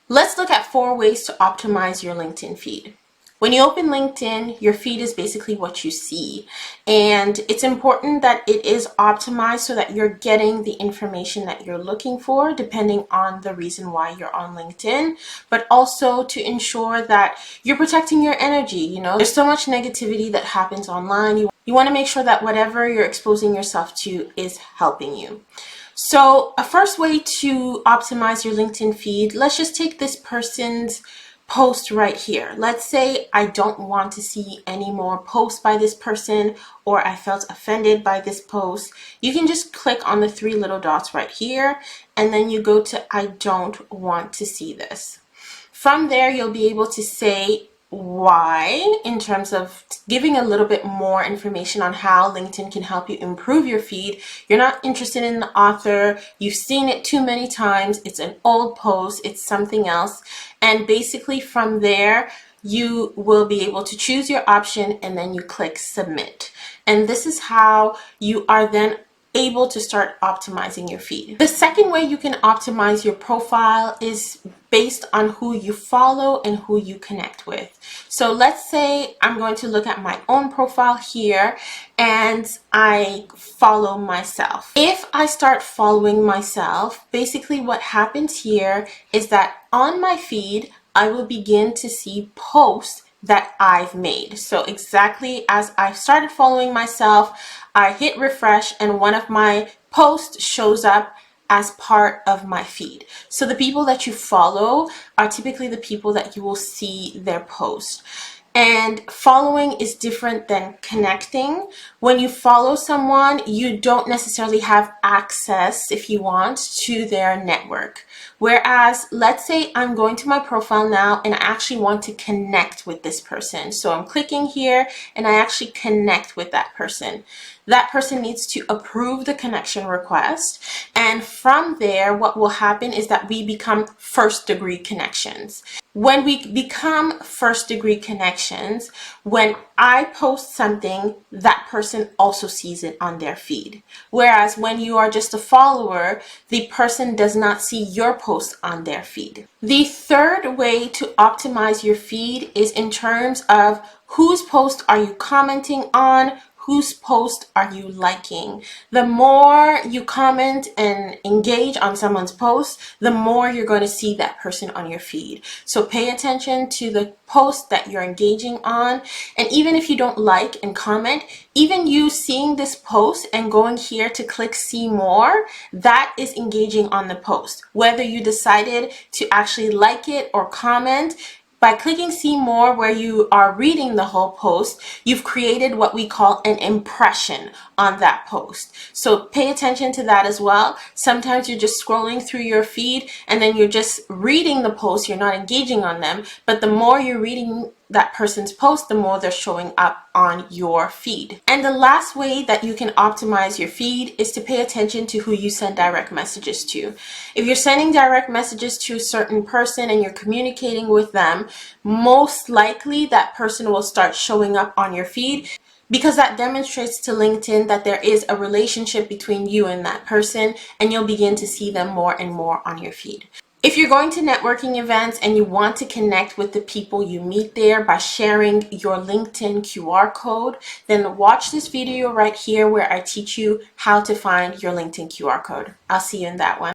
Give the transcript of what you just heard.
Let's look at 4 ways to optimize your LinkedIn feed. When you open LinkedIn, your feed is basically what you see, and it's important that it is optimized so that you're getting the information that you're looking for depending on the reason why you're on LinkedIn, but also to ensure that you're protecting your energy. You know, there's so much negativity that happens online. You want to make sure that whatever you're exposing yourself to is helping you. So a first way to optimize your LinkedIn feed, let's just take this person's post right here. Let's say I don't want to see any more posts by this person, or I felt offended by this post. You can just click on the 3 little dots right here, and then you go to I don't want to see this. From there, you'll be able to say why, in terms of giving a little bit more information on how LinkedIn can help you improve your feed. You're not interested in the author, you've seen it too many times, it's an old post, it's something else, and basically from there you will be able to choose your option and then you click submit. And this is how you are then able to start optimizing your feed. The second way you can optimize your profile is based on who you follow and who you connect with. So let's say I'm going to look at my own profile here and I follow myself. If I start following myself, basically what happens here is that on my feed, I will begin to see posts that I've made. So exactly as I started following myself, I hit refresh and one of my posts shows up as part of my feed. So the people that you follow are typically the people that you will see their post. And following is different than connecting. When you follow someone, you don't necessarily have access, if you want, to their network. Whereas, let's say I'm going to my profile now and I actually want to connect with this person. So I'm clicking here and I actually connect with that person. That person needs to approve the connection request. And from there, what will happen is that we become first-degree connections. When we become first-degree connections, when I post something, that person also sees it on their feed. Whereas when you are just a follower, the person does not see your post on their feed. The third way to optimize your feed is in terms of whose post are you commenting on, whose post are you liking. The more you comment and engage on someone's post, the more you're going to see that person on your feed. So pay attention to the post that you're engaging on. And even if you don't like and comment, even you seeing this post and going here to click see more, that is engaging on the post. Whether you decided to actually like it or comment, by clicking see more where you are reading the whole post, you've created what we call an impression on that post. So pay attention to that as well. Sometimes you're just scrolling through your feed and then you're just reading the post, you're not engaging on them, but the more you're reading that person's post, the more they're showing up on your feed. And the last way that you can optimize your feed is to pay attention to who you send direct messages to. If you're sending direct messages to a certain person and you're communicating with them, most likely that person will start showing up on your feed, because that demonstrates to LinkedIn that there is a relationship between you and that person, and you'll begin to see them more and more on your feed. If you're going to networking events and you want to connect with the people you meet there by sharing your LinkedIn QR code, then watch this video right here where I teach you how to find your LinkedIn QR code. I'll see you in that one.